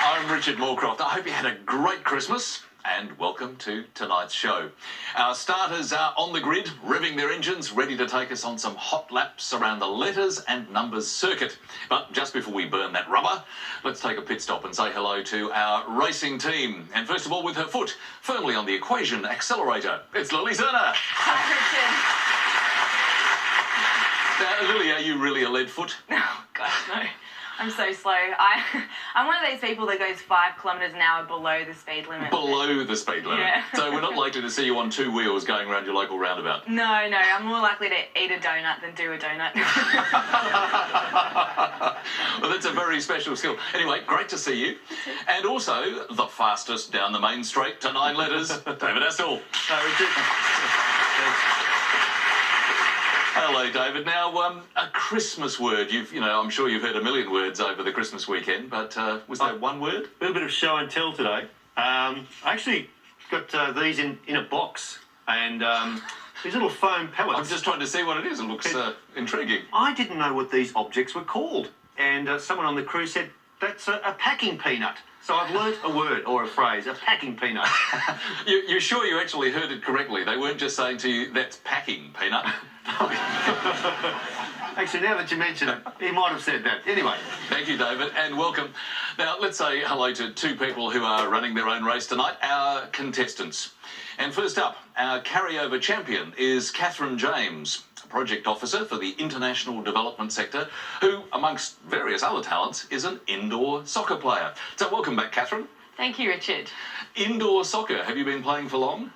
I'm Richard Morecroft. I hope you had a great Christmas and welcome to tonight's show. Our starters are on the grid, revving their engines, ready to take us on some hot laps around the letters and numbers circuit. But just before we burn that rubber, let's take a pit stop and say hello to our racing team. And first of all, with her foot firmly on the equation accelerator, it's Lily Serna. Hi, Now, Lily, are you really a lead foot? Richard. Oh, God, no. I'm so slow. I'm one of those people that goes 5 kilometres an hour below the speed limit. Below the speed limit? Yeah. So we're not likely to see you on 2 wheels going around your local roundabout? No, I'm more likely to eat a donut than do a donut. Well, that's a very special skill. Anyway, great to see you. And also, the fastest down the main straight to 9 letters, David Astle. Hi, Richard. Hello, David. Now, a Christmas word. I'm sure you've heard a million words over the Christmas weekend, but was there one word? A little bit of show and tell today. I actually got these in a box, and these little foam pellets. I'm just trying to see what it is. It looks intriguing. I didn't know what these objects were called, and someone on the crew said, that's a packing peanut. So I've learnt a word or a phrase, a packing peanut. You're sure you actually heard it correctly? They weren't just saying to you, that's packing peanut? Actually, now that you mention it, he might have said that. Anyway. Thank you, David, and welcome. Now, let's say hello to 2 people who are running their own race tonight, our contestants. And first up, our carryover champion is Kathryn James, a project officer for the international development sector, who, amongst various other talents, is an indoor soccer player. So welcome back, Kathryn. Thank you, Richard. Indoor soccer, have you been playing for long?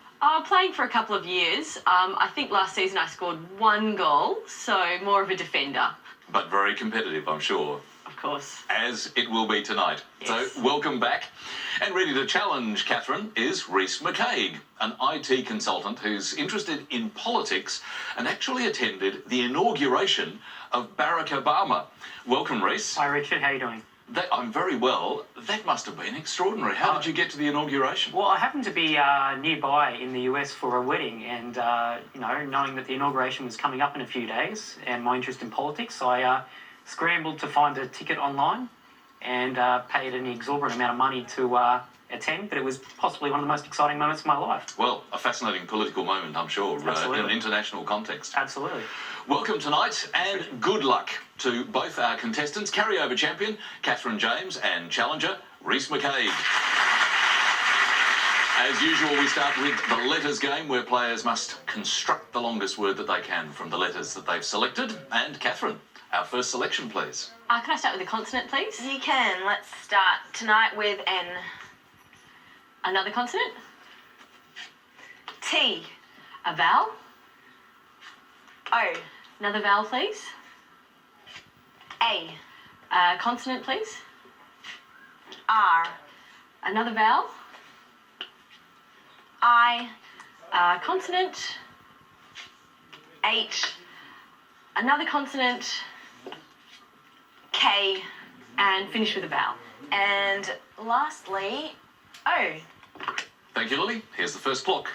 Playing for a couple of years. I think last season I scored 1 goal, so more of a defender. But very competitive, I'm sure. Of course. As it will be tonight. Yes. So, welcome back. And ready to challenge Kathryn is Rhys McCaig, an IT consultant who's interested in politics and actually attended the inauguration of Barack Obama. Welcome, Rhys. Hi, Richard. How are you doing? I'm very well. That must have been extraordinary. How did you get to the inauguration? Well, I happened to be nearby in the US for a wedding, and knowing that the inauguration was coming up in a few days, and my interest in politics, I scrambled to find a ticket online and paid an exorbitant amount of money to attend. But it was possibly one of the most exciting moments of my life. Well, a fascinating political moment, I'm sure, in an international context. Absolutely. Welcome tonight, and good luck to both our contestants, carryover champion Kathryn James and challenger Rhys McCaig. As usual, we start with the letters game, where players must construct the longest word that they can from the letters that they've selected. And Kathryn, our first selection, please. Can I start with a consonant, please? You can. Let's start tonight with N. Another consonant? T. A vowel? O. Another vowel, please. A. Consonant, please. R. Another vowel. I. Consonant. H. Another consonant. K. And finish with a vowel. And lastly, O. Thank you, Lily. Here's the first clock.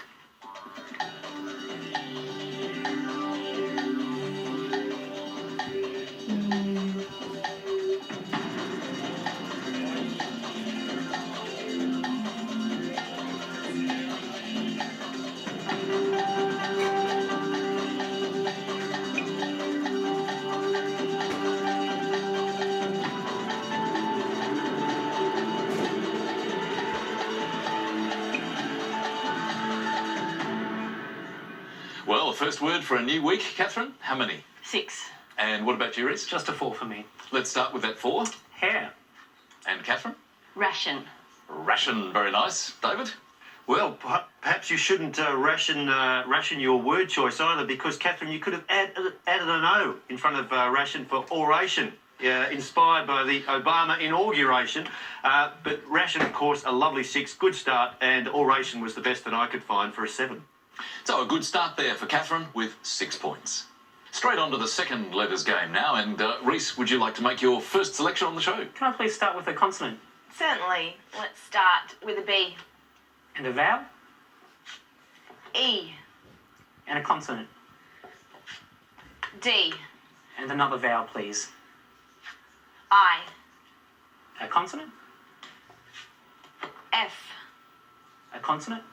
Well, first word for a new week. Kathryn, how many? 6. And what about you, Rhys? Just a 4 for me. Let's start with that 4. Hair. And Kathryn? Ration. Ration, very nice. David? Well, perhaps you shouldn't ration your word choice either, because, Kathryn, you could have added an O in front of ration for oration. inspired by the Obama inauguration. But ration, of course, a lovely 6, good start, and oration was the best that I could find for a 7. So a good start there for Kathryn with 6 points. Straight on to the second letters game now, and Rhys, would you like to make your first selection on the show? Can I please start with a consonant Certainly. Let's start with a B. and a vowel E. and a consonant D. and another vowel, please? I. A consonant, F. a consonant,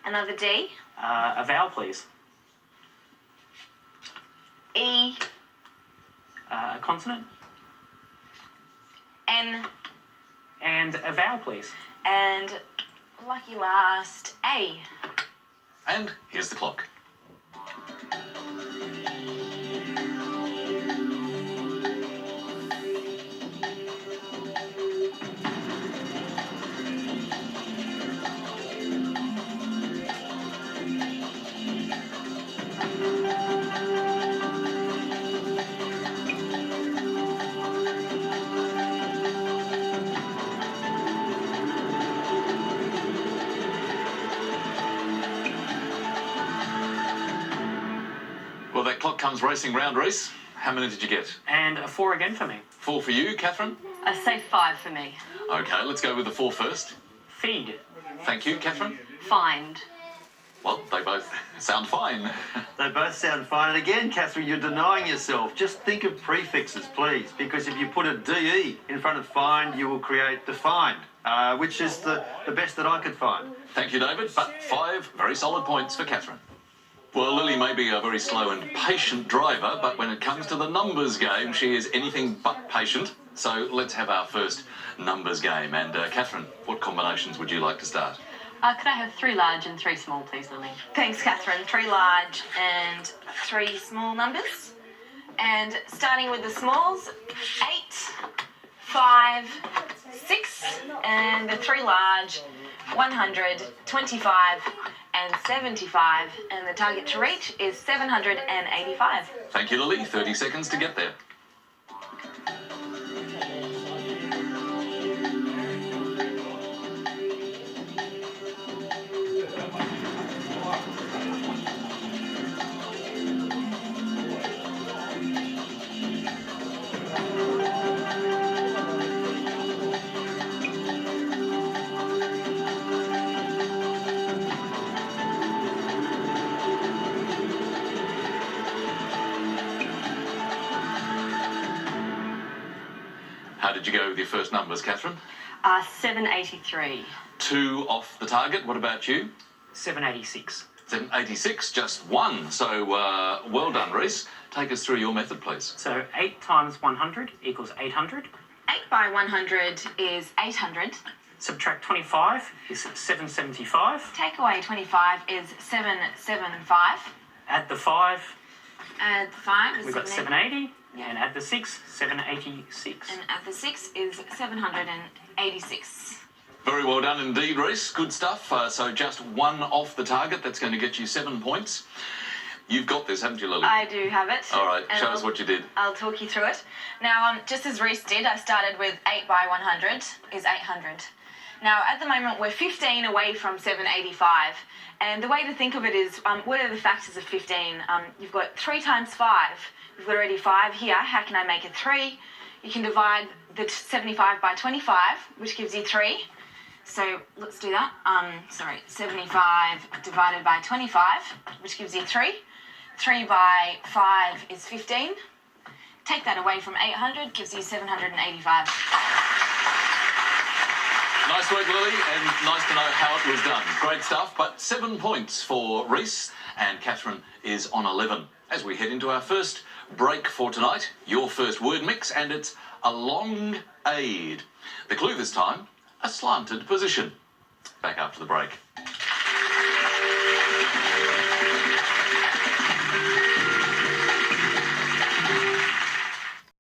Another D. a vowel, please? E. A consonant N. and a vowel, please? And lucky last, A. And here's the clock. Well, that clock comes racing round, Rhys. How many did you get? And a 4 again for me. 4 for you, Kathryn? I say 5 for me. Okay, let's go with the 4 first. Feed. Thank you, Kathryn. Find. Well, they both sound fine. They both sound fine. And again, Kathryn, you're denying yourself. Just think of prefixes, please, because if you put a DE in front of find, you will create defined, which is the best that I could find. Thank you, David. But 5 very solid points for Kathryn. Well, Lily may be a very slow and patient driver, but when it comes to the numbers game, she is anything but patient. So let's have our first numbers game. And Kathryn, what combinations would you like to start? Could I have 3 large and 3 small, please, Lily? Thanks, Kathryn. 3 large and 3 small numbers. And starting with the smalls, 8, 5, 6, and the 3 large, 100, 25, and 75. And the target to reach is 785. Thank you, Lily. 30 seconds to get there. How did you go with your first numbers, Kathryn? 783. 2 off the target. What about you? 786. 786, just 1. So, well done, Rhys. Take us through your method, please. So 8 times 100 equals 800. 8 by 100 is 800. Subtract 25 is 775. Take away 25 is 775. Add the 5, Add the 5 is we've got 780. And add the 6, 786. And add the 6 is 786. Very well done indeed, Rhys. Good stuff. So just 1 off the target. That's going to get you 7 points. You've got this, haven't you, Lily? I do have it. All right, And show us what you did. I'll talk you through it. Now, just as Rhys did, I started with 8 by 100 is 800. Now, at the moment, we're 15 away from 785. And the way to think of it is, what are the factors of 15? You've got 3 times 5. We've got already 5 here. How can I make it 3? You can divide the 75 by 25, which gives you 3. So let's do that. 75 divided by 25, which gives you 3. 3 by 5 is 15. Take that away from 800, gives you 785. Nice work, Lily, and nice to know how it was done. Great stuff, but 7 points for Rhys, and Kathryn is on 11. As we head into our first break for tonight, your first word mix, and it's a long aid. The clue this time, a slanted position. Back after the break.